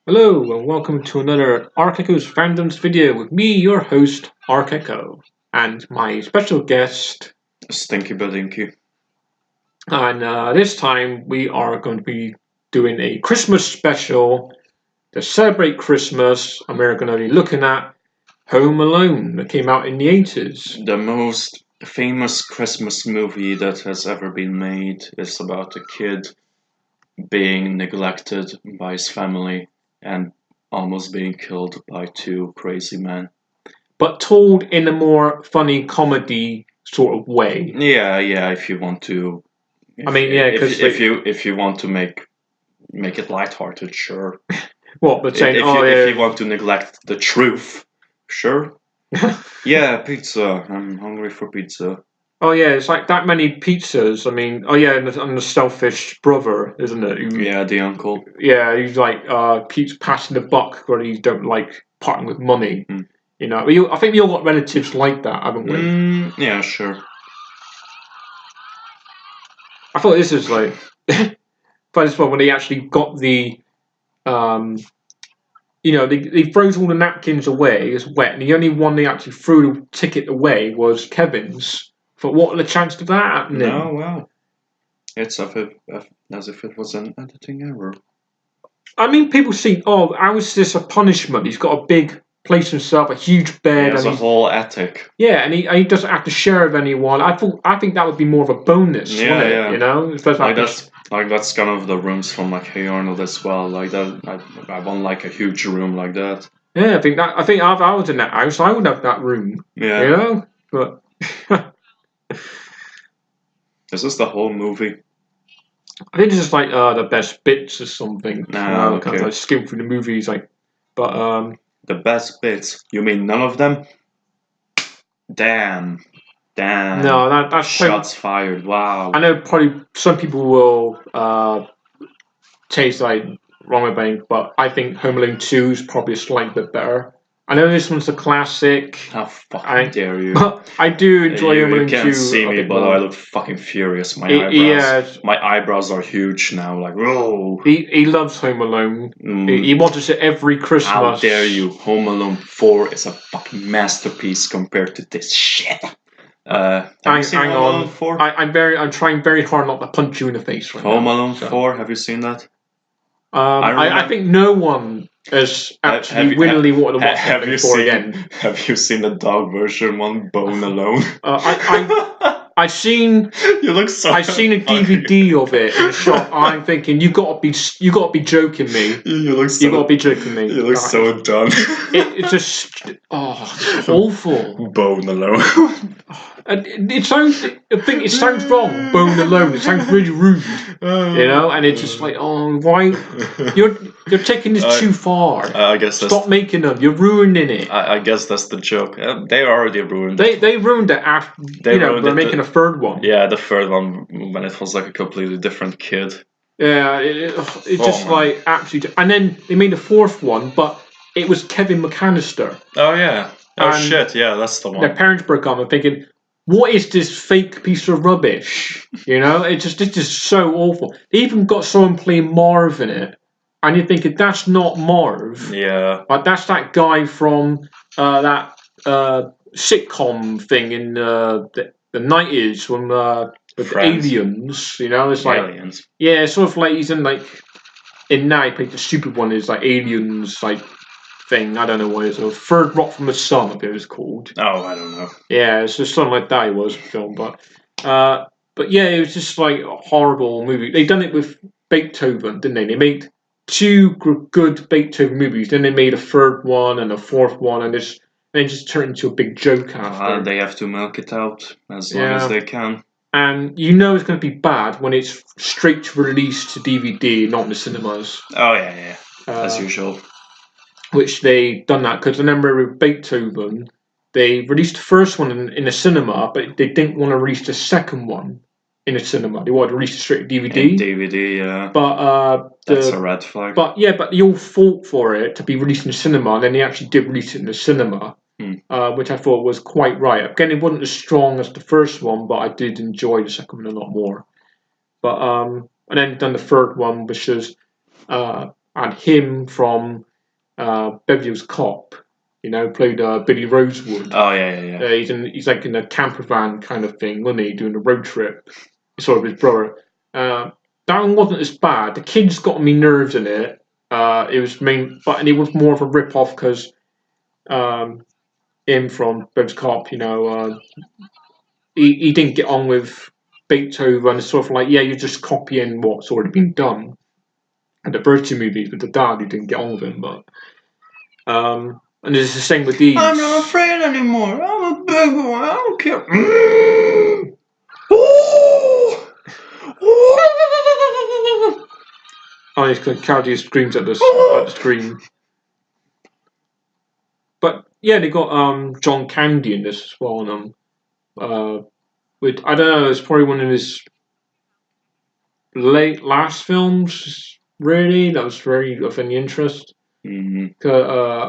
Hello and welcome to another Ark Echo's Fandoms video with me, your host, Ark Echo, and my special guest. Stinky Badinky. And this time we are going to be doing a Christmas special to celebrate Christmas, and we're going to be looking at Home Alone that came out in the 80s. The most famous Christmas movie that has ever been made is about a kid being neglected by his family and almost being killed by two crazy men. But told in a more funny comedy sort of way. Yeah, if you want to. If you want to make it lighthearted, sure. What? But saying, if you want to neglect the truth, sure. Yeah, pizza. I'm hungry for pizza. Oh yeah, it's like that many pizzas. I mean, and the selfish brother, isn't it? Yeah, the uncle. Yeah, he's like keeps passing the buck where he don't like parting with money. You know, I think we all got relatives like that, haven't we? Yeah, sure. I thought this is like, first one when they actually got the, they froze all the napkins away. It's wet, and the only one they actually threw the ticket away was Kevin's. But what are the chances of that happening? No, well, it's as if it was an editing error. I mean, people think, oh, how is this a punishment? He's got a big place himself, a huge bed. He has a whole attic. Yeah, and he doesn't have to share with anyone. I think that would be more of a bonus. Yeah. You know, that's kind of the rooms from like Hey Arnold as well. Like that, I want like a huge room like that. Yeah, I think if I was in that house, I would have that room. Yeah, you know, but. Is this the whole movie? I think this is like the best bits or something. Okay. Kind of like skim through the movies, but the best bits. You mean none of them? Damn. No, that's shots fired. Wow. I know probably some people will taste like wrong about, but I think Home Alone 2 is probably a slight bit better. I know this one's a classic. How fucking dare you? But I do enjoy Home Alone 2. You can't see me, but I look fucking furious. My eyebrows are huge now. Like, whoa. He loves Home Alone. He watches it every Christmas. How dare you? Home Alone 4 is a fucking masterpiece compared to this shit. Hang on. 4? I'm trying very hard not to punch you in the face right Home now. Alone 4, have you seen that? I think no one has actually willingly wanted to watch that before again. Have you seen the dog version one, Bone Alone? I've seen. You look so. I've seen a DVD of it in the shop. I'm thinking you got to be joking me. You look so. You got to be joking me. You look so done. It's just it's awful. Bone Alone. It sounds. I think it sounds wrong. Bone Alone. It sounds really rude. You know, and it's just like, oh, why you're taking this too far. I guess stop making them. You're ruining it. I guess that's the joke. They already ruined it. They ruined it after. They're making a third one. Yeah, the third one when it was like a completely different kid. Yeah, it's just like absolutely. And then they made a fourth one, but it was Kevin McAllister. Oh yeah. Oh shit. Yeah, that's the one. Their parents broke up and thinking, what is this fake piece of rubbish? You know, it's just so awful. They even got someone playing Marv in it, and you're thinking that's not Marv. Yeah. But that's that guy from that sitcom thing in the 90s when with aliens. You know, it's like aliens. Yeah, sort of like he's in like in now he played the stupid one is like aliens like. Thing I don't know what it is. A Third Rock from the Sun, I think it was called. Oh, I don't know. Yeah, it's just something like that. It was a film, but yeah, it was just like a horrible movie. They done it with Beethoven, didn't they? They made two good Beethoven movies. Then they made a third one and a fourth one, and it just turned into a big joke after. They have to milk it out as long as they can. And you know it's going to be bad when it's straight to release to DVD, not in the cinemas. Oh yeah, as usual. Which they done that because I remember with Beethoven, they released the first one in the cinema, but they didn't want to release the second one in the cinema. They wanted to release it straight to DVD. DVD, yeah. But that's a red flag. But they all fought for it to be released in the cinema, and then they actually did release it in the cinema, which I thought was quite right. Again, it wasn't as strong as the first one, but I did enjoy the second one a lot more. But and then done the third one, which was. and him from Beverly Hills Cop. Played Billy Rosewood. Oh yeah. He's like in a camper van kind of thing, wasn't he? Doing a road trip. Sort of his brother. That one wasn't as bad. The kids got on me nerves in it. It was and it was more of a rip off because him from Beverly Hills Cop, he didn't get on with Beethoven. It's sort of like, yeah, you're just copying what's already been done. And the first two movies with the dad, he didn't get on with him, but and it's the same with these. I'm not afraid anymore. I'm a big boy. I don't care. Oh, it's because Claudia screams at the screen. But yeah, they got John Candy in this as well. And with I don't know, it's probably one of his last films. Really, that was very of any interest. Mm-hmm.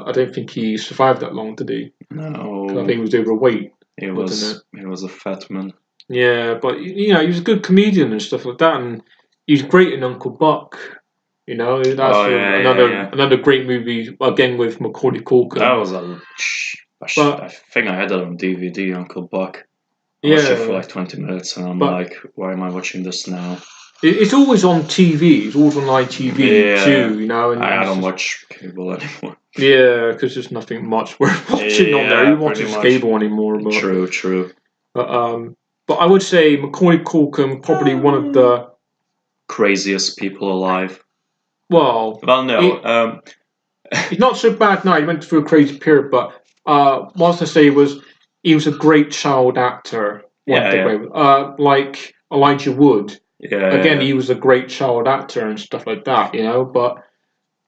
I don't think he survived that long, did he? No. I think he was overweight. He was a fat man. Yeah, but he was a good comedian and stuff like that, and he's great in Uncle Buck. That's another great movie again with Macaulay Culkin. That was I think I had that on DVD, Uncle Buck. I watched it for like 20 minutes, and I'm like, why am I watching this now? It's always on TV. It's always on ITV too, And I don't watch cable anymore. Yeah, because there's nothing much worth watching on there. Who watches cable anymore? But, True. But I would say Macaulay Culkin probably one of the craziest people alive. Well, no. He's not so bad now. He went through a crazy period, but what I was to say was he was a great child actor. Like Elijah Wood. Again, he was a great child actor and stuff like that, But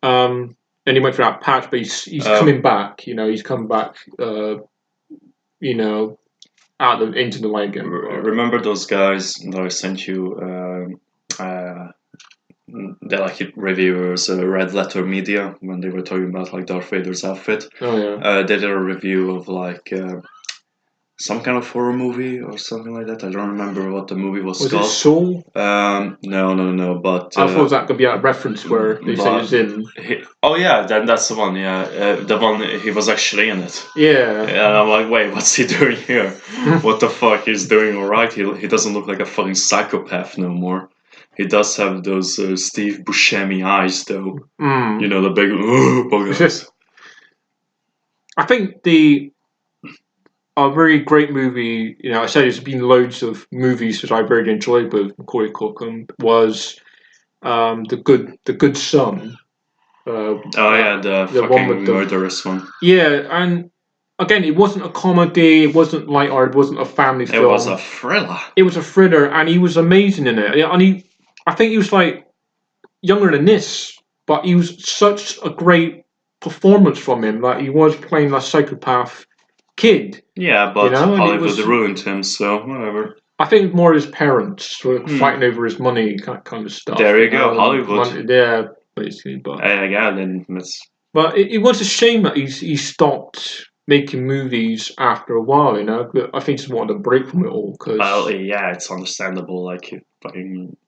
and he went through that patch, but he's coming back. He's come back. Into the light again. Remember those guys that I sent you? They're like reviewers, Red Letter Media, when they were talking about like Darth Vader's outfit. Oh yeah. They did a review of like some kind of horror movie or something like that. I don't remember what the movie was called. Was it Soul? No. But I thought that could be a reference where they say it's in. That's the one. Yeah, the one he was actually in it. Yeah. And I'm like, wait, what's he doing here? What the fuck? He's doing all right. He doesn't look like a fucking psychopath no more. He does have those Steve Buscemi eyes, though. The big buggers. I think a very great movie. I said there's been loads of movies that I very enjoyed with Macaulay Culkin. Was the Good Son? The one with the murderous one. Yeah, and again, it wasn't a comedy. It wasn't light-hearted. It wasn't a family film. It was a thriller. It was a thriller, and he was amazing in it. And I think he was like younger than this, but he was such a great performance from him. Like he was playing a psychopath kid. Yeah, but Hollywood ruined him, so whatever. I think more his parents were fighting over his money, kind of stuff. There you go, Hollywood. Yeah, basically. But But it was a shame that he stopped making movies after a while. I think he just wanted a break from it all. It's understandable. Like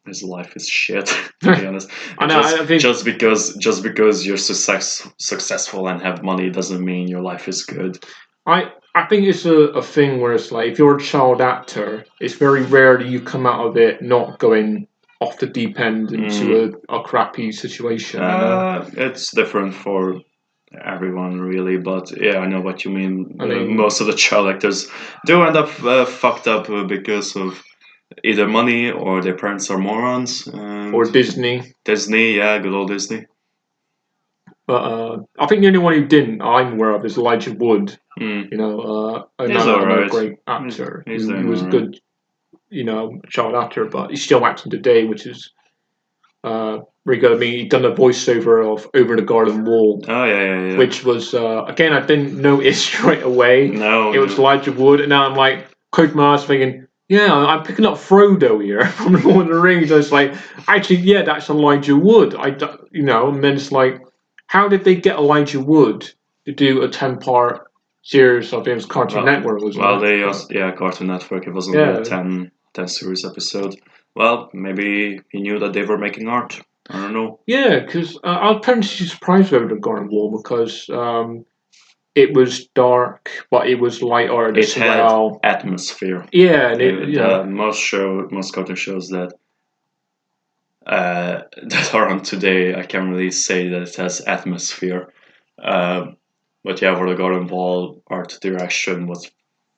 his life is shit. To be honest, I think just because you're successful and have money doesn't mean your life is good. I think it's a thing where it's like if you're a child actor, it's very rare that you come out of it not going off the deep end into a crappy situation. It's different for everyone, really, but yeah, I know what you mean. Most of the child actors do end up fucked up because of either money or their parents are morons. Or Disney. Disney, yeah, good old Disney. But I think the only one who didn't, I'm aware of, is Elijah Wood. Another great actor. He was a good, child actor, but he's still acting today, which is very good. I mean, he'd done a voiceover of Over the Garden Wall. Oh, yeah. Which was, again, I didn't notice straight away. No. It was Elijah Wood, and now I'm like, closed my eyes thinking, yeah, I'm picking up Frodo here from Lord of the Rings. I was like, actually, yeah, that's Elijah Wood. And then it's like, how did they get Elijah Wood to do a 10-part series of his Cartoon Network? Cartoon Network. It wasn't a 10 series episode. Well, maybe he knew that they were making art. I don't know. Yeah, because I was pleasantly surprised over the Garden Wall because it was dark, but it was light-hearted It as had well. atmosphere. Yeah, and it, you know, Most cartoon shows that that are on today, I can't really say that it has atmosphere. But yeah, for the Garden Wall, art direction was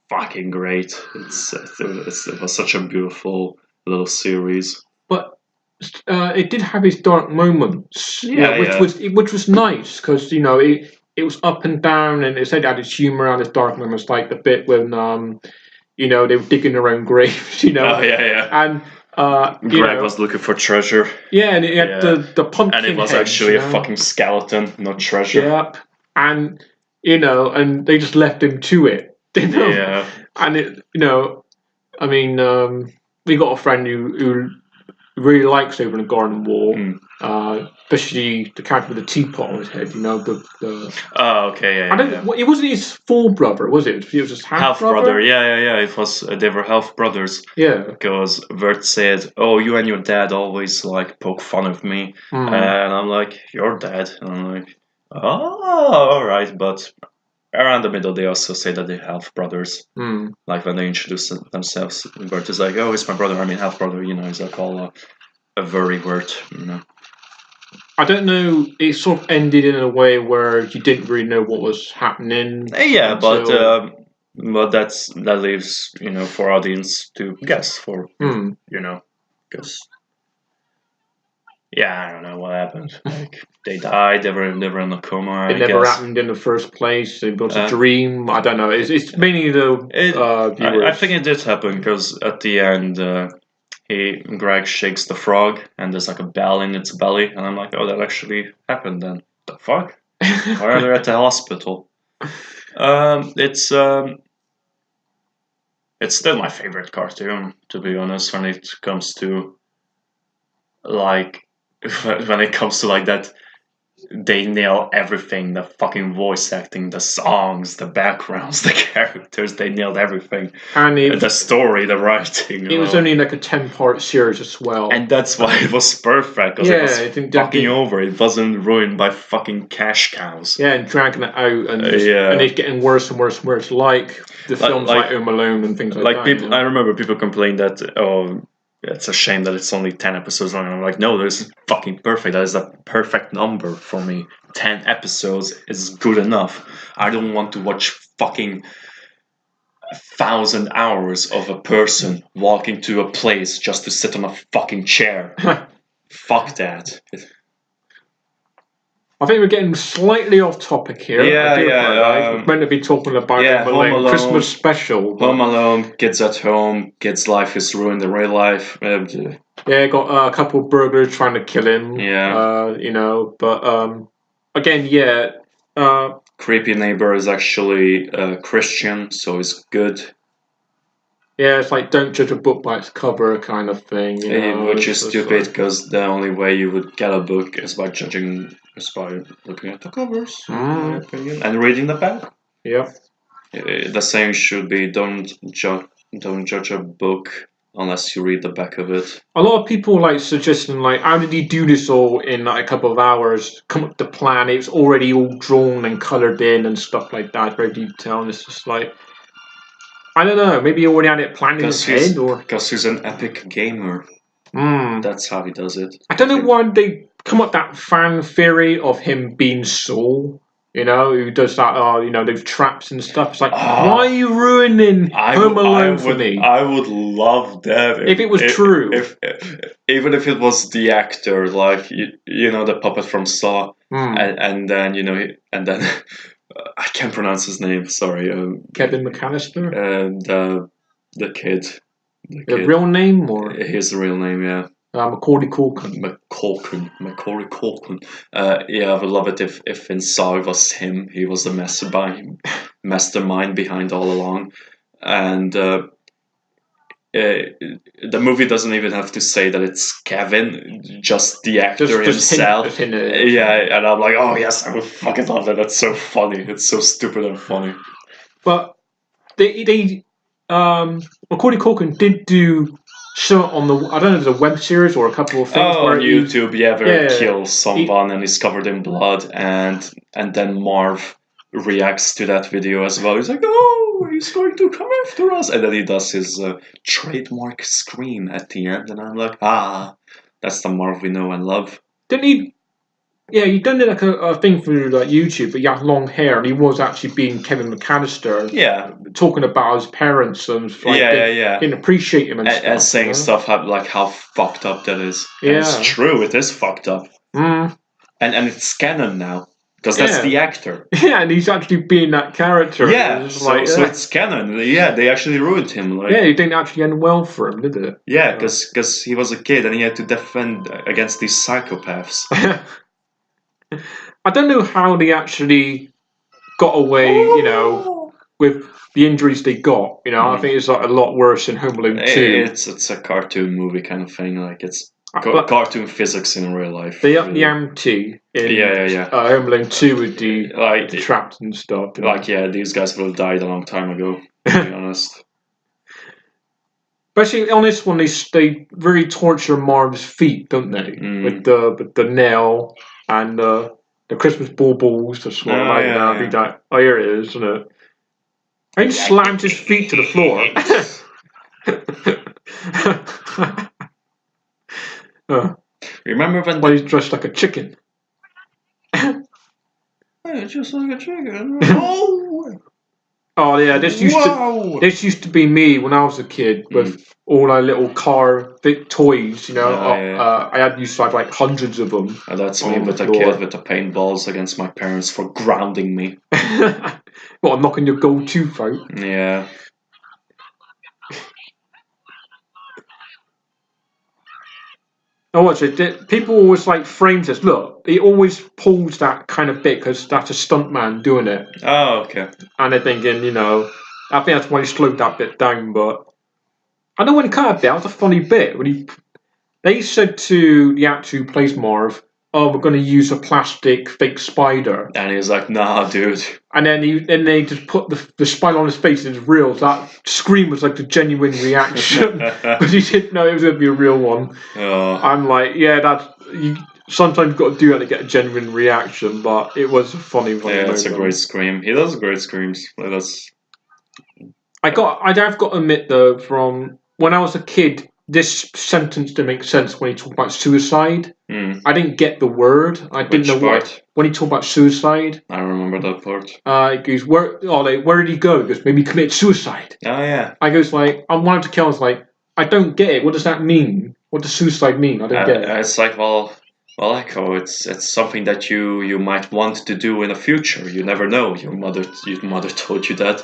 fucking great. It was such a beautiful little series. but it did have its dark moments, Yeah, yeah. which was nice because it was up and down, and it said it had its humor and its dark moments, like the bit when they were digging their own graves, Oh yeah, yeah. and Greg was looking for treasure. yeah, and it had the pumpkin And it was heads, actually a fucking skeleton, not treasure. Yep, and and they just left him to it, Yeah. and I mean, we got a friend who really likes Over the Garden Wall, especially the character with the teapot on his head. The Oh, okay, yeah. I don't. It wasn't his full brother, was it? It was his half brother. Yeah. It was they were half brothers. Yeah. Because Vert said, "Oh, you and your dad always like poke fun of me," and I'm like, "Your dad?" And I'm like, "Oh, all right." But around the middle, they also say that they're half brothers. Like when they introduce themselves, Vert is like, "Oh, it's my brother. I mean, half brother." He's like all a very word. I don't know. It sort of ended in a way where you didn't really know what was happening. Yeah, but that leaves for audience to guess for because I don't know what happened. Like they died, they were in a coma. It never happened in the first place. It was a dream. I don't know. It's mainly the viewers. I think it did happen because at the end. Greg shakes the frog, and there's like a bell in its belly, and I'm like, oh, that actually happened then. The fuck? Why are they at the hospital? It's still my favorite cartoon, to be honest, when it comes to like that. They nail everything, the fucking voice acting, the songs, the backgrounds, the characters, they nailed everything. And the story, the writing. It was only like a 10-part series as well. And that's why it was perfect, because it was fucking over. It wasn't ruined by fucking cash cows. Yeah, and dragging it out, and it's getting worse and worse and worse, like the films like Home Alone and things like that. People, I remember people complained that, it's a shame that it's only 10 episodes long. And I'm like, no, this is fucking perfect. That is a perfect number for me. 10 episodes is good enough. I don't want to watch fucking 1,000 hours of a person walking to a place just to sit on a fucking chair. Fuck that. I think we're getting slightly off topic here. We're meant to be talking about Home Alone Christmas special. Home Alone, kids at home, kids' life is ruined in real life. Got a couple of burglars trying to kill him. But again, creepy neighbor is actually Christian, so it's good. Yeah, it's like don't judge a book by its cover kind of thing. Which is stupid because the only way you would get a book is by looking at the covers, in my opinion, and reading the back. Yeah. The saying should be don't judge a book unless you read the back of it. A lot of people suggesting how did he do this all in a couple of hours? Come up with the plan. It's already all drawn and coloured in and stuff like that, very detailed. And it's just I don't know. Maybe he already had it planned in his head, or because he's an epic gamer. That's how he does it. I don't know why they come up with that fan theory of him being Saul. Who does that? Those traps and stuff. It's why are you ruining Home Alone for me? I would love that if it was true. Even if it was the actor, the puppet from Saw, and then I can't pronounce his name. Sorry, Kevin McAllister, and the kid. The real name, or his real name, yeah. Macaulay Culkin. Macaulay Culkin. I would love it if in Saw it was him. He was the mastermind behind all along, and the movie doesn't even have to say that it's Kevin, just the actor himself. And I'm like, oh yes, I would fucking love that. That's so funny. It's so stupid and funny. But they Macaulay Culkin did do So on the, I don't know if it's a web series or a couple of things Oh, where on YouTube, where he kills he, someone and he's covered in blood, and then Marv reacts to that video as well. He's like, "Oh, he's going to come after us," and then he does his trademark scream at the end, and I'm like, that's the Marv we know and love. didn't he? Yeah, he done like a thing through like YouTube, but he had long hair and he was actually being Kevin McAllister. Yeah, talking about his parents and like didn't appreciate him and stuff. And saying stuff like how fucked up that is. Yeah, and it's true. It is fucked up. Mm. And it's canon now because that's the actor. Yeah, and he's actually being that character. Yeah, so it's canon. Yeah, they actually ruined him. Like, yeah, it didn't actually end well for him, did it? Yeah, because he was a kid and he had to defend against these psychopaths. I don't know how they actually got away, with the injuries they got. I think it's like a lot worse in Home Alone 2. It's a cartoon movie kind of thing. Like it's cartoon physics in real life. They up the ante in Home Alone 2 with the traps and stuff. These guys would have died a long time ago, to be honest. But actually, on this one, they really torture Marv's feet, don't they? With the nail and the Christmas baubles to sort of be like, oh, here it is, isn't it? And he slams his feet to the floor. Remember when he's dressed like a chicken? Just like a chicken. Oh yeah, this used to be me when I was a kid with all our little car toys. I used to have like hundreds of them. And that's me with a kid with the paintballs against my parents for grounding me. What, knocking your gold tooth out? Yeah. Oh, watch it. People always like frames this. Look, he always pulls that kind of bit because that's a stuntman doing it. Oh, okay. And they're thinking, I think that's why he slowed that bit down. But I know when he cut a bit, that was a funny bit. When they said to the actor who plays Marv, "Oh, we're going to use a plastic fake spider," and he was like, "Nah, dude." And then they just put the spider on his face and it's real. That scream was like the genuine reaction because he didn't know it was going to be a real one. Oh. I'm like, you sometimes got to do that to get a genuine reaction, but it was funny. Yeah, it's a great scream. He does great screams. I've got to admit though, from when I was a kid, this sentence didn't make sense when he talked about suicide. I didn't get the word. I didn't know what when he talked about suicide. I remember that part. He goes, where did he go? He goes, maybe commit suicide. Oh yeah. I goes like, I wanted to kill. I was like, I don't get it. What does that mean? What does suicide mean? I don't get it. It's like, well, Echo. It's something that you might want to do in the future. You never know. Your mother told you that.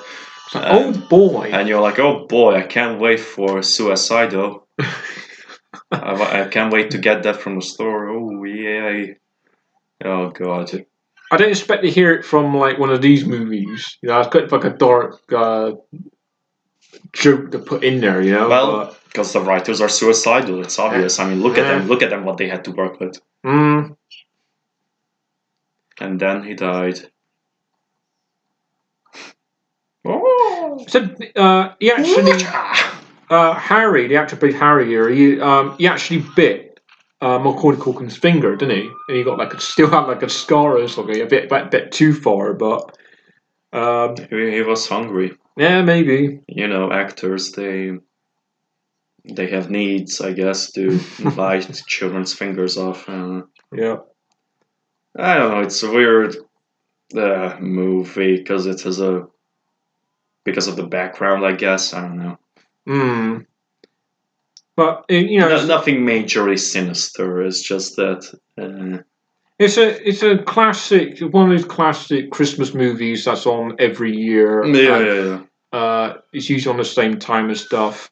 Oh boy! And you're like, oh boy, I can't wait for Suicidal. I can't wait to get that from the store. Oh yay! Oh god! I didn't expect to hear it from like one of these movies. It's kind of like a dark joke to put in there. Well, because the writers are suicidal. It's obvious. I mean, look at them. Look at them. What they had to work with. And then he died. Oh. So he actually Harry, the actor played Harry here. He actually bit Macaulay Culkin's finger, didn't he? And he got still had like a scar or something, a bit too far, but he was hungry. Yeah, maybe. Actors they have needs, I guess, to bite children's fingers off. Yeah. I don't know. It's a weird movie because it has because of the background, I guess. I don't know. But nothing majorly sinister. It's just that it's a classic, one of those classic Christmas movies that's on every year. Yeah. It's usually on the same time as stuff,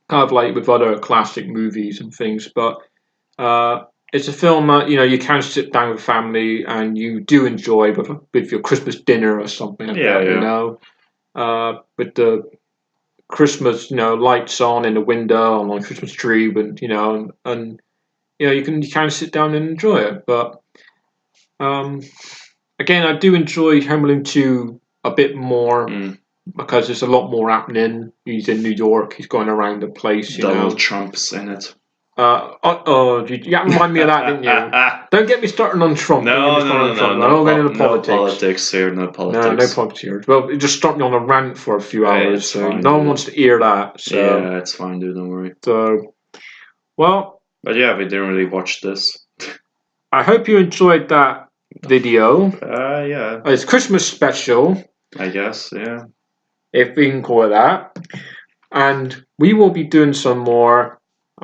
kind of like with other classic movies and things. But it's a film that you can sit down with family and you do enjoy with your Christmas dinner or something like that. With the Christmas, lights on in the window on a Christmas tree, and you can kind of sit down and enjoy it. But again, I do enjoy Home Alone 2 a bit more because there's a lot more happening. He's in New York. He's going around the place. You Donald know. Trump's in it. You got to remind me of that, didn't you? Don't get me starting on Trump. No, I don't get into no politics. politics here, no politics. No politics here. Well, it just started me on a rant for a few hours, It's so fine, no one dude. wants to hear that. So, Yeah, it's fine, dude. Don't worry. so, well, But yeah, we didn't really watch this. I hope you enjoyed that video. Yeah, It's Christmas special, I guess. Yeah. if we can call it that. And we will be doing some more.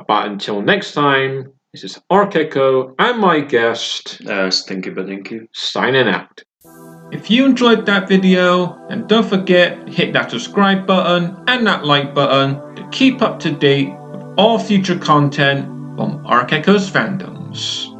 But until next time, this is Ark Echo and my guest, Stinky Badinky. signing out. If you enjoyed that video, then don't forget hit that subscribe button and that like button to keep up to date with all future content from Ark Echo's fandoms.